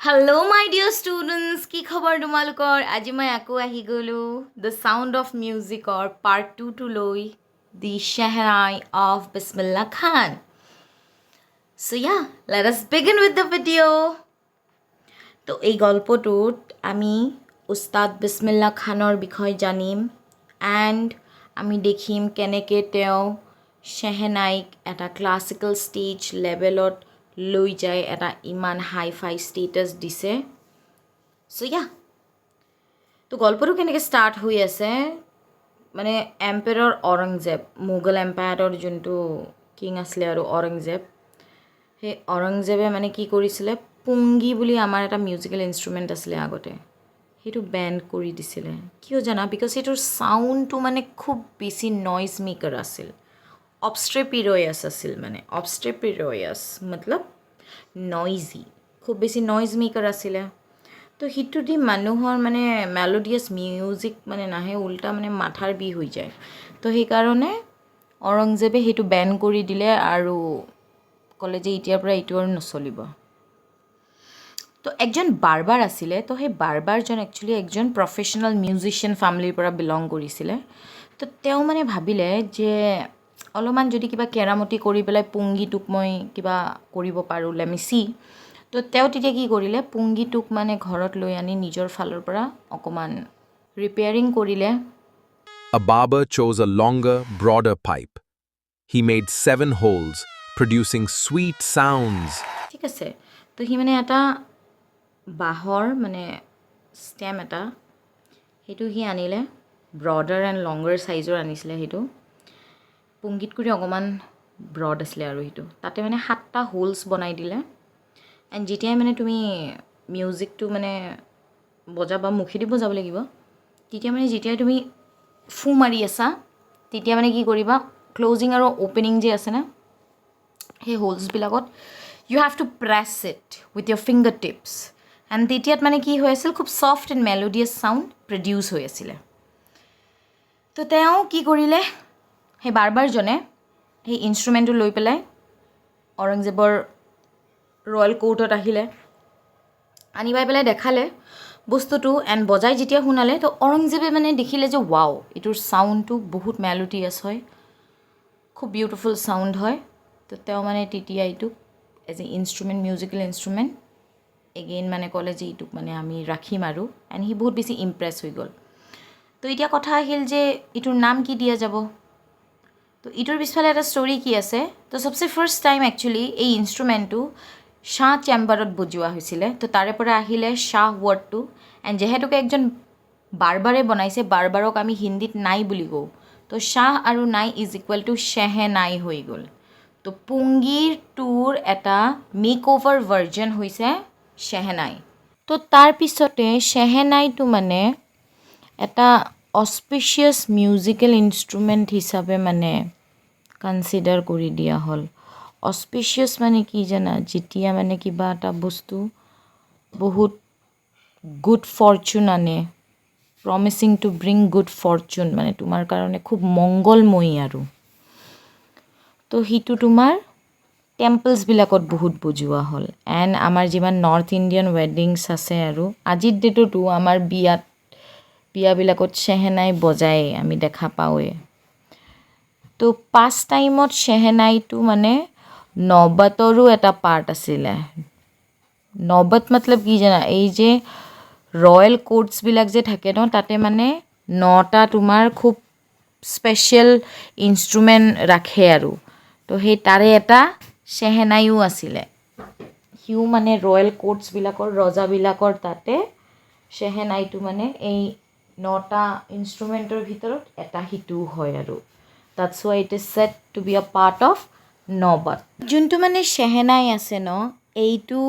Hello, my dear students. কি খবৰ তোমালোকৰ? আজি মই আকৌ আহি গ'লো The Sound of Music or Part 2 to লৈ The Shehnai of Bismillah Khan. So yeah, let us begin with the video. তো এই গল্পটোত আমি উস্তাদ বিছমিল্লা খানৰ বিষয়ে জানিম এণ্ড আমি দেখিম কেনেকৈ তেওঁ শ্বেহনাইক এটা ক্লাছিকেল ষ্টেজ লেভেলত লৈ যায় এটা ইমান হাই ফাই ষ্টেটাছ দিছে চ' ইয়া তো গল্পটো কেনেকৈ ষ্টাৰ্ট হৈ আছে মানে এম্পায়াৰ ঔৰংজেব মোগল এম্পায়াৰৰ যোনটো কিং আছিলে আৰু ঔৰংজেব সেই ঔৰংজেবে মানে কি কৰিছিলে পুংগী বুলি আমাৰ এটা মিউজিকেল ইনষ্ট্ৰুমেণ্ট আছিলে আগতে সেইটো বেন কৰি দিছিলে কিয় জানা বিকজ সেইটোৰ চাউণ্ডটো মানে খুব বেছি নইজ মেকাৰ আছিল অবষ্ট্ৰেপিৰয়াছ আছিল মানে অবষ্ট্ৰেপিৰয়াছ মতলব নইজি খুব বেছি নইজ মেকাৰ আছিলে তো সেইটো দি মানুহৰ মানে মেলোডিয়াছ মিউজিক মানে নাহে উল্টা মানে মাথাৰ বিষ হৈ যায় তো সেইকাৰণে ঔৰংজেবে সেইটো বেন কৰি দিলে আৰু ক'লে যে এতিয়াৰ পৰা এইটো আৰু নচলিব তো একজন বাৰ্বাৰ আছিলে তো সেই বাৰ্বাৰজন একচুৱেলি একজন প্ৰফেশ্যনেল মিউজিচিয়ান ফেমিলিৰ পৰা বিলং কৰিছিলে তো তেওঁ মানে ভাবিলে যে অলপমান যদি কিবা কেৰামতি কৰি পেলাই পুংগীটোক মই কিবা কৰিব পাৰোঁ লেমিচি তো তেওঁ তেতিয়া কি কৰিলে পুংগীটোক মানে ঘৰত লৈ আনি নিজৰ ফালৰ পৰা অকণমান ৰিপেয়াৰিং কৰিলে A barber chose a longer, broader pipe. He made 7 holes, producing sweet sounds. ঠিক আছে তো সি মানে এটা বাঁহৰ মানে ষ্টেম এটা সেইটো সি আনিলে ব্ৰডাৰ এণ্ড লংগাৰ চাইজৰ আনিছিলে সেইটো পুংগীত কৰি অকণমান ব্ৰড আছিলে আৰু সেইটো তাতে মানে 7টা হোলছ বনাই দিলে এণ্ড যেতিয়াই মানে তুমি মিউজিকটো মানে বজাবা মুখেদি বজাব লাগিব তেতিয়া মানে যেতিয়াই তুমি ফু মাৰি আছা তেতিয়া মানে কি কৰিবা ক্ল'জিং আৰু অ'পেনিং যে আছে না সেই হোলছবিলাকত you have to press it with your finger tips and তেতিয়াত মানে কি হৈ আছিল খুব soft and melodious sound produce হৈ আছিলে তো তেওঁ কি কৰিলে সেই বাৰ্বাৰজনে সেই ইনষ্ট্ৰুমেণ্টটো লৈ পেলাই ঔৰংজেবৰ ৰয়েল কোৰ্টত আহিলে আনি পাই পেলাই দেখালে বস্তুটো এণ্ড বজাই যেতিয়া শুনালে তো ঔৰংজেবে মানে দেখিলে যে ৱাও এইটোৰ চাউণ্ডটো বহুত মেলোডিয়াছ হয় খুব বিউটিফুল চাউণ্ড হয় তো তেওঁ মানে তেতিয়া এইটোক as a instrument musical instrument again মানে ক'লে যে এইটোক মানে আমি ৰাখিম আৰু এণ্ড সি বহুত বেছি ইমপ্ৰেছ হৈ গ'ল তো এতিয়া কথা আহিল যে এইটোৰ নাম কি দিয়া যাব তো ইটোৰ পিছফালে এটা ষ্টৰি কি আছে তো চবচে ফাৰ্ষ্ট টাইম একচুৱেলি এই ইনষ্ট্ৰুমেণ্টটো শ্বাহ চেম্বাৰত বজোৱা হৈছিলে তো তাৰে পৰা আহিলে শ্বাহ ৱৰ্ডটো এণ্ড যিহেতুকে একজন বাৰ্বাৰে বনাইছে বাৰ্বাৰক আমি হিন্দীত নাই বুলি কওঁ তো শ্বাহ আৰু নাই ইজ ইকুৱেল টু শ্বেহনাই হৈ গ'ল তো পুংগীৰ টুৰ এটা মেক অ'ভাৰ ভাৰ্জন হৈছে শ্বেহনাই তো তাৰপিছতে শ্বেহনাইটো মানে এটা অস্পিচিয়াছ মিউজিকেল ইনষ্ট্ৰুমেণ্ট হিচাপে মানে কনচিডাৰ কৰি দিয়া হ'ল অস্পিচিয়াছ মানে কি জানা যেতিয়া মানে কিবা এটা বস্তু বহুত গুড ফৰ্চুন আনে promising two bring good Fortune মানে তোমাৰ কাৰণে খুব মংগলময়ী আৰু তো সেইটো তোমাৰ টেম্পলছবিলাকত বহুত বুজোৱা হ'ল এণ্ড আমাৰ যিমান নৰ্থ ইণ্ডিয়ান ৱেডিংছ আছে আৰু আজিৰ ডেটতো আমাৰ বিয়াবিলাকত শ্বেহনাই বজাই আমি দেখা পাওঁৱে তো পাছ টাইমত শ্বেহনাইটো মানে নবতৰো এটা পাৰ্ট আছিলে নবত মতলব কি জানা এই যে ৰয়েল কোৰ্টছবিলাক যে থাকে ন তাতে মানে 9টা তোমাৰ খুব স্পেচিয়েল ইনষ্ট্ৰুমেণ্ট ৰাখে আৰু তো সেই তাৰে এটা শ্বেহনাইও আছিলে সিও মানে ৰয়েল কোৰ্টছবিলাকৰ ৰজাবিলাকৰ তাতে শ্বেহনাইটো মানে এই 9টা ইনষ্ট্ৰুমেণ্টৰ ভিতৰত এটা সিটোও হয় আৰু that's why it is said to be a part of নবত যোনটো মানে শ্বেহনাই আছে ন এইটো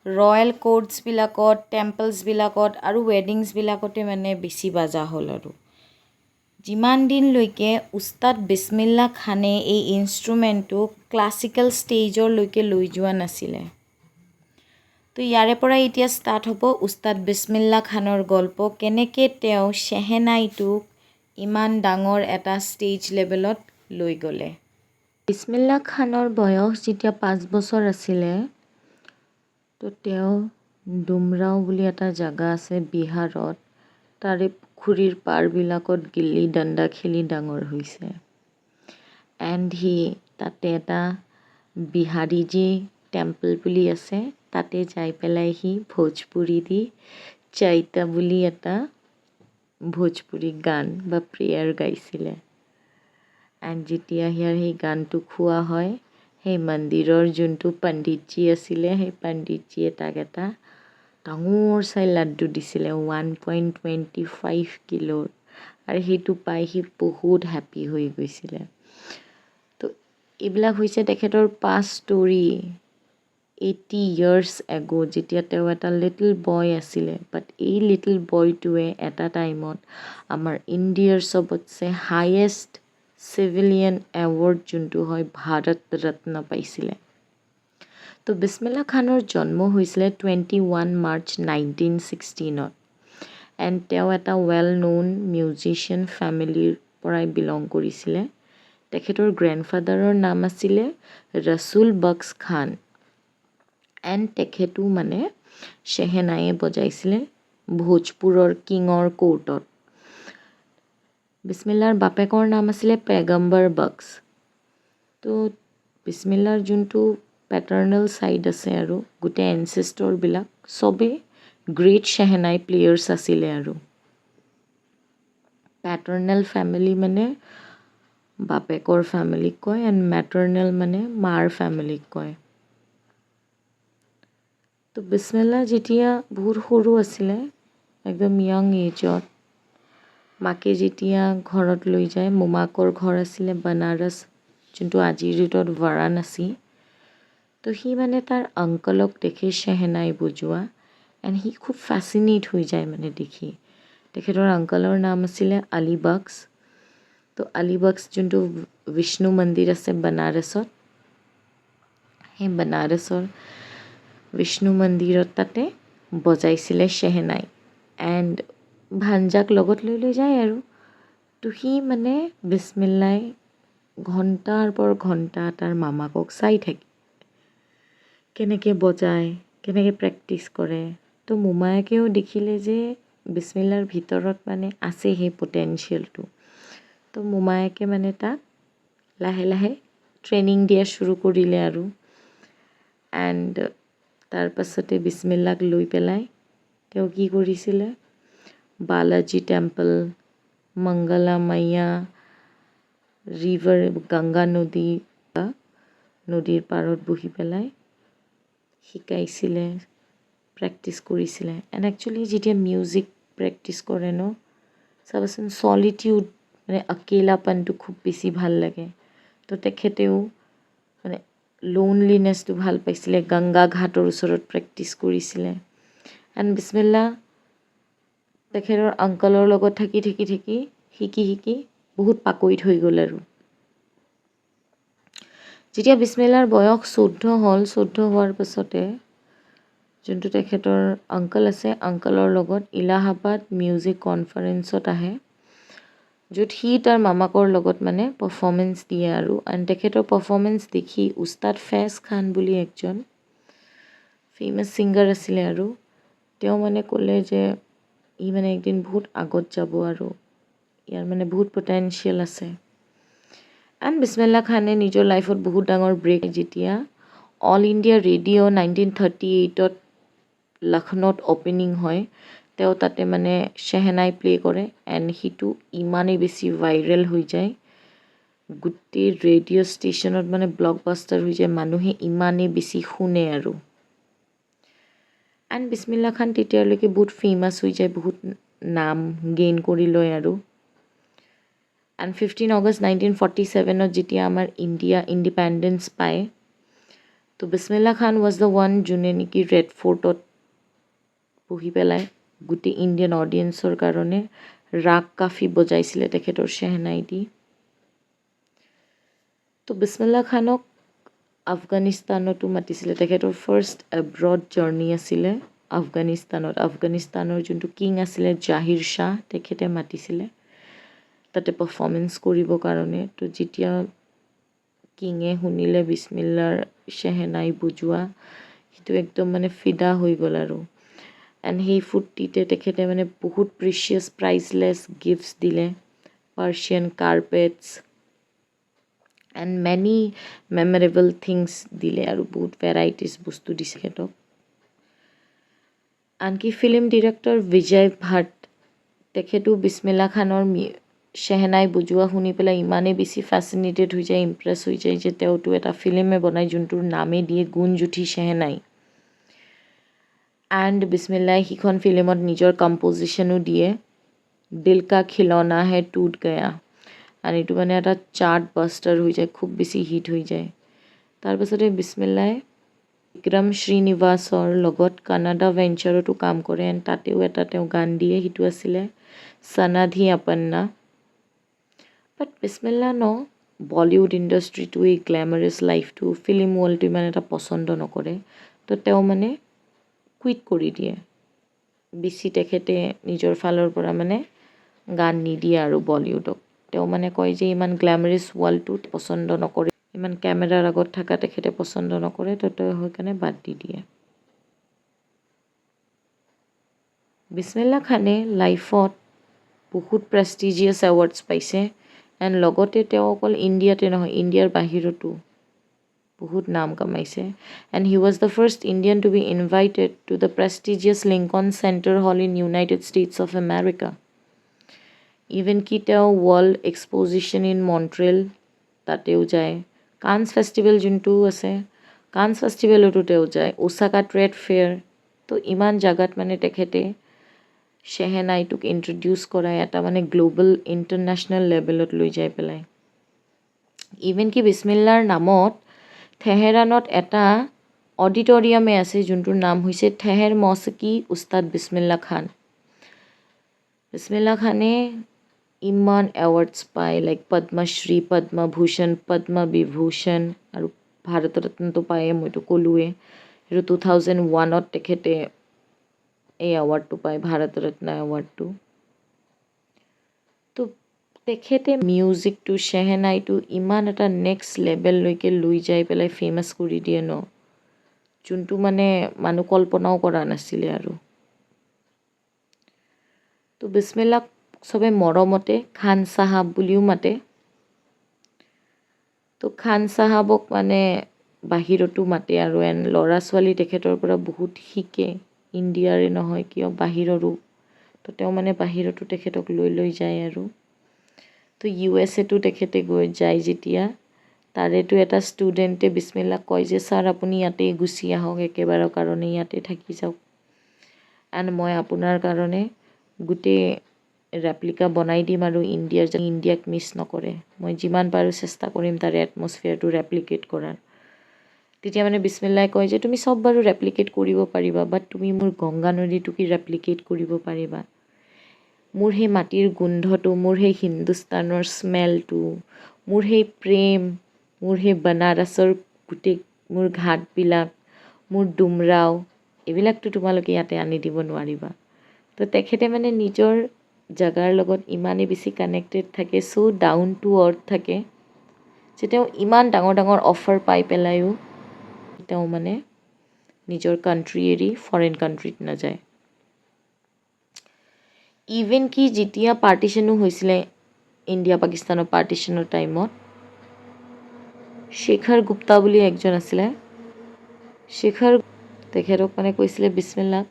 ৰয়েল কোৰ্টছবিলাকত টেম্পলছবিলাকত আৰু ৱেডিংছবিলাকতে মানে বেছি বাজা হ'ল আৰু যিমান দিনলৈকে উস্তাদ বিছমিল্লা খানে এই ইনষ্ট্ৰুমেণ্টটো ক্লাছিকেল ষ্টেজৰলৈকে লৈ যোৱা নাছিলে তো ইয়াৰে পৰা এতিয়া ষ্টাৰ্ট হ'ব উস্তাদ বিছমিল্লা খানৰ গল্প কেনেকৈ তেওঁ শ্বেহনাইটোক ইমান ডাঙৰ এটা ষ্টেজ লেভেলত লৈ গ'লে বিছমিল্লা খানৰ বয়স যেতিয়া 5 বছৰ আছিলে তো তেওঁ ডুমৰাও বুলি এটা জাগা আছে বিহাৰত, তাৰে পুখুৰীৰ পাৰবিলাকত গিল্লি ডাণ্ডা খেলি ডাঙৰ হৈছে। এণ্ড তাতে এটা বিহাৰীজী টেম্পল বুলি আছে, তাতে যাই পেলাই ভোজপুৰি দি চাইতা বুলি এটা ভোজপুৰি গান বা প্ৰেয়াৰ গাইছিলে। এণ্ড যেতিয়া সেই গানটো খোৱা হয়, সেই মন্দিৰৰ যোনটো পণ্ডিতজী আছিলে, সেই পণ্ডিতজীয়ে তাক এটা ডাঙৰ চাই লাড্ডু দিছিলে 1.25 কিলোৰ, আৰু সেইটো পাই সি বহুত হেপ্পী হৈ গৈছিলে। তো এইবিলাক হৈছে তেখেতৰ পাষ্ট ষ্টৰি 80 years ago, যেতিয়া তেওঁ এটা লিটল বয় আছিলে। বাট এই লিটল বয়টোৱে এটা টাইমত আমাৰ ইণ্ডিয়াৰ চবতছে হায়েষ্ট চিভিলিয়ান এৱাৰ্ড যোনটো হয় ভাৰত ৰত্ন পাইছিলে। তো বিছমিল্লা খানৰ জন্ম হৈছিলে 21 মাৰ্চ 1916। এণ্ড তেওঁ এটা ৱেল ন'ন মিউজিচিয়ান ফেমিলিৰ পৰাই বিলং কৰিছিলে। তেখেতৰ গ্ৰেণ্ডফাদাৰৰ নাম আছিলে ৰচুল বক্স খান। এণ্ড তেখেতো শ্বেহেনায়ে বজাইছিলে ভোজপুৰৰ কিঙৰ কোৰ্টত। বিছমিল্লাৰ বাপেকৰ নাম আছিলে পেগম্বৰ বক্স। তো বিছমিল্লাৰ যোনটো পেটাৰ্নেল ছাইড আছে আৰু গোটেই এনচেষ্টৰবিলাক চবেই গ্ৰেট শ্বেহেনাই প্লেয়াৰ্ছ আছিলে। আৰু পেটাৰ্নেল ফেমিলি বাপেকৰ ফেমিলিক কয়, এণ্ড মেটাৰ্নেল মাৰ ফেমিলিক কয়। তো বিছমিল্লা যেতিয়া বহুত সৰু আছিলে, একদম য়াং এজত, মাকে যেতিয়া ঘৰত লৈ যায়, মোমাকৰ ঘৰ আছিলে বানাৰস, যোনটো আজিৰ ডেটত বাৰাণসী। তো সি তাৰ আংকলক দেখে শ্বেহেনাই বজোৱা, এণ্ড সি খুব ফেচিনেট হৈ যায় দেখি। তেখেতৰ আংকলৰ নাম আছিলে আলী বক্স। তো আলী বক্স যোনটো বিষ্ণু মন্দিৰ আছে বানাৰসত, সেই বানাৰসৰ বিষ্ণু মন্দিৰত তাতে বজাইছিলে শ্বেহেনাই। এণ্ড ভাঞ্জাক লগত লৈ যায় আৰু। তো সি বিছমিল্লাই ঘণ্টাৰ পৰ ঘণ্টা তাৰ মামাকক চাই থাকে, কেনেকৈ বজায়, কেনেকৈ প্ৰেক্টিছ কৰে। তো মোমায়েকেও দেখিলে যে বিছমিল্লাৰ ভিতৰত আছে সেই পটেনচিয়েলটো। তো মোমায়েকে তাক লাহে লাহে ট্ৰেইনিং দিয়া শুৰু কৰিলে আৰু। এণ্ড তাৰ পাছতে বিছমিল্লাক লৈ পেলাই তেওঁ কি কৰিছিলে, বালাজী টেম্পল, মংগলা মাইয়া ৰিভাৰ, গংগা নদীৰ পাৰত বহি পেলাই শিকাইছিলে, প্ৰেক্টিছ কৰিছিলে। এণ্ড একচুৱেলি যেতিয়া মিউজিক প্ৰেক্টিছ কৰে চাবচোন, চলিটিউড অকেলাপনটো খুব বেছি ভাল লাগে। তো তেখেতেও লোনলিনেছটো ভাল পাইছিলে, গংগা ঘাটৰ ওচৰত প্ৰেক্টিছ কৰিছিলে। এণ্ড বিছমিল্লা তেখেতৰ আংকলৰ লগত থাকি শিকি বহুত পাকৈত হৈ গ'ল আৰু। যেতিয়া বিছমিল্লাৰ বয়স 14 হ'ল, 14 হোৱাৰ পাছতে যোনটো তেখেতৰ আংকল আছে, আংকলৰ লগত ইলাহাবাদ মিউজিক কনফাৰেঞ্চত আহে, য'ত সি তাৰ মামাকৰ লগত পাৰফৰ্মেঞ্চ দিয়ে আৰু। এণ্ড তেখেতৰ পাৰফৰ্মেঞ্চ দেখি উস্তাদ ফেজ খান বুলি একজন ফেমাছ ছিংগাৰ আছিলে আৰু, তেওঁ ক'লে যে ই একদিন বহুত আগত যাব আৰু ইয়াৰ বহুত পটেনচিয়েল আছে। এণ্ড বিছমিল্লা খানে নিজৰ লাইফত বহুত ডাঙৰ ব্ৰেক, যেতিয়া অল ইণ্ডিয়া ৰেডিঅ' 1938ত লক্ষ্ণৌত অ'পেনিং হয়, তেওঁ তাতে শ্বেহেনাই প্লে' কৰে। এণ্ড সিটো ইমানেই বেছি ভাইৰেল হৈ যায়, গোটেই ৰেডিঅ' ষ্টেচনত ব্লকবাষ্টাৰ হৈ যায়, মানুহে ইমানেই বেছি শুনে আৰু। এণ্ড বিছমিল্লা খান তেতিয়ালৈকে বহুত ফেমাছ হৈ যায়, বহুত নাম গেইন কৰি লয় আৰু। এণ্ড 15 আগষ্ট 1947ত যেতিয়া আমাৰ ইণ্ডিয়া ইণ্ডিপেণ্ডেঞ্চ পায়, তো বিছমিল্লা খান ৱাজ দ্য ওৱান যোনে নেকি ৰেড ফৰ্টত বহি পেলাই গোটেই ইণ্ডিয়ান অডিয়েঞ্চৰ কাৰণে ৰাগ কাফি বজাইছিলে তেখেতৰ শ্বেহেনাই দি। তো বিছমিল্লা খানক আফগানিস্তানতো মাতিছিলে, তেখেতৰ ফাৰ্ষ্ট এব্ৰড জাৰ্ণি আছিলে আফগানিস্তানত। আফগানিস্তানৰ যোনটো কিং আছিলে জাহিৰ শ্বাহ, তেখেতে মাতিছিলে তাতে পাৰফৰ্মেঞ্চ কৰিবৰ কাৰণে। তো যেতিয়া কিঙে শুনিলে বিছমিল্লাৰ শ্বেহেনাই বজোৱা, সেইটো একদম ফিদা হৈ গ'ল আৰু। এণ্ড সেই ফূৰ্তিতে তেখেতে মানে বহুত প্ৰিচিয়াছ প্ৰাইচলেছ গিফ্টছ দিলে, Persian carpets and many memorable things দিলে আৰু বহুত ভেৰাইটিজ বস্তু দিছে তেখেতক। আনকি ফিল্ম ডিৰেক্টৰ বিজয় ভাট, তেখেতো বিছমিল্লা খানৰ শ্বেহনাই বজোৱা শুনি পেলাই ইমানেই বেছি ফেচিনেটেড হৈ যায়, ইমপ্ৰেছ হৈ যায় যে তেওঁতো এটা ফিল্মে বনায় যোনটোৰ নামেই দিয়ে গুঞ্জুঠি শ্বেহনাই। এণ্ড বিছমিল্লাই সিখন ফিল্মত নিজৰ কম্প'জিশ্যনো দিয়ে, দিল কা খিলৌনা হে টুট গয়া, আৰু এইটো মানে এটা চাৰ্ট বাষ্টাৰ হৈ যায়, খুব বেছি হিট হৈ যায়। তাৰপাছতে বিছমিল্লাই বিক্ৰম শ্ৰীনিবাসৰ লগত কানাডা ভেঞ্চাৰতো কাম কৰে এণ্ড তাতেও এটা তেওঁ গান দিয়ে, সেইটো আছিলে সনাধি আপন্না। বাট বিছমিল্লা বলিউড ইণ্ডাষ্ট্ৰিটো এই গ্লেমাৰাছ লাইফটো ফিল্ম ৱৰ্ল্ডটো ইমান এটা পচন্দ নকৰে, তো তেওঁ মানে কুইট কৰি দিয়ে। বেছি তেখেতে নিজৰ ফালৰ পৰা মানে গান নিদিয়ে আৰু বলিউডক। তেওঁ মানে কয় যে ইমান গ্লেমাৰাছ ৱৰ্ল্ডটোত পচন্দ নকৰে, ইমান কেমেৰাৰ আগত থকা তেখেতে পচন্দ নকৰে, তো তেওঁ সেইকাৰণে বাদ দি দিয়ে। বিছমিল্লা খানে লাইফত বহুত প্ৰেষ্টিজিয়াছ এৱাৰ্ডছ পাইছে এণ্ড লগতে তেওঁ অকল ইণ্ডিয়াতে নহয়, ইণ্ডিয়াৰ বাহিৰতো বহুত নাম কামাইছে। And he was the first Indian to be invited to the prestigious Lincoln Center hall in United States of America. Even কি তেওঁ ৱৰ্ল্ড এক্সপ'জিশ্যন ইন মণ্ট্ৰিয়েল তাতেও যায়, কানছ ফেষ্টিভেল যোনটো আছে কানছ ফেষ্টিভেলতো তেওঁ যায়, ওচাকা ট্ৰেড ফেয়াৰ, তো ইমান জেগাত মানে তেখেতে শ্বেহনাইটোক ইণ্ট্ৰডিউচ কৰাই এটা মানে গ্ল'বেল ইণ্টাৰনেশ্যনেল লেভেলত লৈ যাই পেলাই। ইভেন কি বিছমিল্লাৰ নামত তেহেৰাণত এটা অডিটৰিয়ামে আছে যোনটোৰ নাম হৈছে থেহেৰ মৌছিকী উস্তাদ বিছমিল্লা খান। বিছমিল্লা খানে ইমান এৱাৰ্ডছ পায়, লাইক পদ্মশ্ৰী, পদ্মভূষণ, পদ্মবিভূষণ আৰু ভাৰত ৰত্নটো পায়ে, মইতো ক'লোৱে। সেইটো 2001ত তেখেতে এই এৱাৰ্ডটো পায়, ভাৰত ৰত্ন এৱাৰ্ডটো। তো তেখেতে মিউজিকটো শ্বেহনাইটো ইমান এটা নেক্সট লেভেললৈকে লৈ যাই পেলাই ফেমাছ কৰি দিয়ে যোনটো মানে মানুহ কল্পনাও কৰা নাছিলে আৰু। তো বিছমিল্লাক চবে মৰমতে খান চাহাব বুলিও মাতে। তো খান চাহাবক মানে বাহিৰতো মাতে আৰু এণ্ড ল'ৰা ছোৱালী তেখেতৰ পৰা বহুত শিকে, ইণ্ডিয়াৰে নহয় কিয় বাহিৰৰো। তো তেওঁ মানে বাহিৰতো তেখেতক লৈ যায় আৰু। তো USA তেখেতে যায় যেতিয়া, তাৰেতো এটা ষ্টুডেণ্টে বিছমিল্লাক কয় যে ছাৰ আপুনি ইয়াতে গুচি আহক, একেবাৰৰ কাৰণে ইয়াতে থাকি যাওক, এণ্ড মই আপোনাৰ কাৰণে গোটেই ৰেপ্লিকা বনাই দিম আৰু ইণ্ডিয়াক মিছ নকৰে, মই যিমান পাৰোঁ চেষ্টা কৰিম তাৰে এটমছফিয়াৰটো ৰেপ্লিকেট কৰাৰ। তেতিয়া মানে বিছমিল্লাই কয় যে তুমি চব বাৰু ৰেপ্লিকেট কৰিব পাৰিবা, বাট তুমি মোৰ গংগা নদীটো কি ৰেপ্লিকেট কৰিব পাৰিবা? মোৰ সেই মাটিৰ গোন্ধটো, মোৰ সেই হিন্দুস্তানৰ স্মেলটো, মোৰ সেই প্ৰেম, মোৰ সেই বানাৰসৰ গোটেই মোৰ ঘাটবিলাক, মোৰ ডুমৰাও, এইবিলাকতো তোমালোকে ইয়াতে আনি দিব নোৱাৰিবা। তো তেখেতে মানে নিজৰ জেগাৰ লগত ইমানেই বেছি কানেক্টেড থাকে, চ' ডাউন টু আৰ্থ থাকে যে তেওঁ ইমান ডাঙৰ ডাঙৰ অফাৰ পাই পেলাইও তেওঁ মানে নিজৰ কাণ্ট্ৰি এৰি ফৰেইন কাণ্ট্ৰিত নাযায়। ইভেন কি যেতিয়া পাৰ্টিশ্যনো হৈছিলে, ইণ্ডিয়া পাকিস্তানৰ পাৰ্টিশ্যনৰ টাইমত, শেখৰ গুপ্তা বুলি একজন আছিলে, শেখৰ তেখেতক মানে কৈছিলে বিছমিল্লাক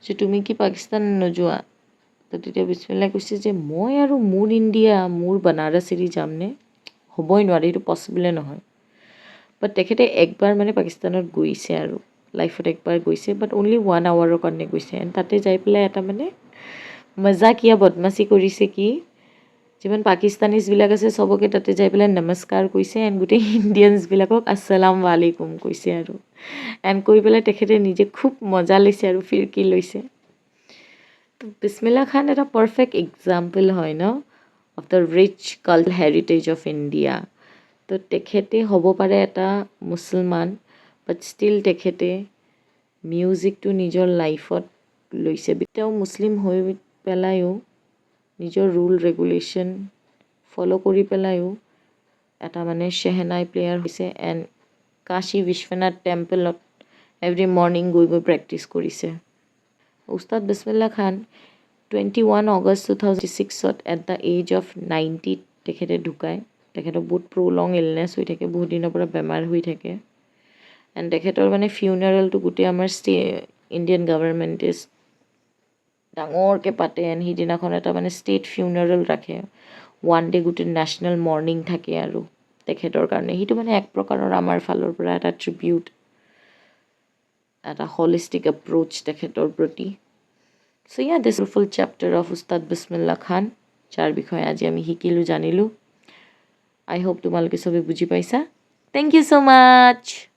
যে তুমি কি পাকিস্তান নোযোৱা? তো তেতিয়া বিছমিল্লাই কৈছে যে মই আৰু মোৰ ইণ্ডিয়া, মোৰ বানাৰস এৰি যামনে? হ'বই নোৱাৰে, এইটো পচিবলে নহয়। বাট তেখেতে একবাৰ মানে পাকিস্তানত গৈছে আৰু লাইফত একবাৰ গৈছে, বাট অনলি 1 আৱাৰৰ কাৰণে গৈছে। এণ্ড তাতে যাই পেলাই এটা মানে মজাকিয়া বদমাচি কৰিছে কি, যিমান পাকিস্তানীজবিলাক আছে চবকে তাতে যাই পেলাই নমস্কাৰ কৈছে এণ্ড গোটেই ইণ্ডিয়ানছবিলাকক আসসালামু আলাইকুম কৈছে আৰু। এণ্ড কৈ পেলাই তেখেতে নিজে খুব মজা লৈছে আৰু ফিৰকি লৈছে। তো বিছমিল্লা খান এটা পাৰফেক্ট এক্সাম্পল হয় of the rich cultural heritage of India. তো তেখেতে হ'ব পাৰে এটা মুছলমান, বাট ষ্টিল তেখেতে মিউজিকটো নিজৰ লাইফত লৈছে। তেওঁ মুছলিম হৈ পেলাইও নিজৰ ৰুল ৰেগুলেশ্যন ফ'ল' কৰি পেলাইও এটা মানে শ্বেহনাই প্লেয়াৰ হৈছে এণ্ড কাশী বিশ্বনাথ টেম্পলত এভৰি মৰ্ণিং গৈ প্ৰেক্টিছ কৰিছে। Ustad Bismillah Khan 21 August 2006 at the age of 90 তেখেতে ঢুকায়। তেখেতৰ বহুত প্ৰলং ইলনেছ হৈ থাকে, বহুত দিনৰ পৰা বেমাৰ হৈ থাকে। এণ্ড তেখেতৰ মানে ফিউনাৰেলটো গোটেই আমাৰ ইণ্ডিয়ান গভৰ্ণমেণ্টে ডাঙৰকৈ পাতে। এণ্ড সিদিনাখন এটা মানে ষ্টেট ফিউনাৰেল ৰাখে, ওৱান ডে গোটেই নেশ্যনেল মৰ্ণিং থাকে আৰু তেখেতৰ কাৰণে। সেইটো মানে এক প্ৰকাৰৰ আমাৰ ফালৰ পৰা এটা ট্ৰিবিউট, এটা হলিষ্টিক এপ্ৰ'চ তেখেতৰ প্ৰতি। চ' ইয়া দিছ ফুল চেপ্টাৰ অফ উস্তাদ বিছমিল্লা খান, যাৰ বিষয়ে আজি আমি শিকিলোঁ, জানিলোঁ। আই হোপ তোমালোকে চবে বুজি পাইছা। Thank you so' much.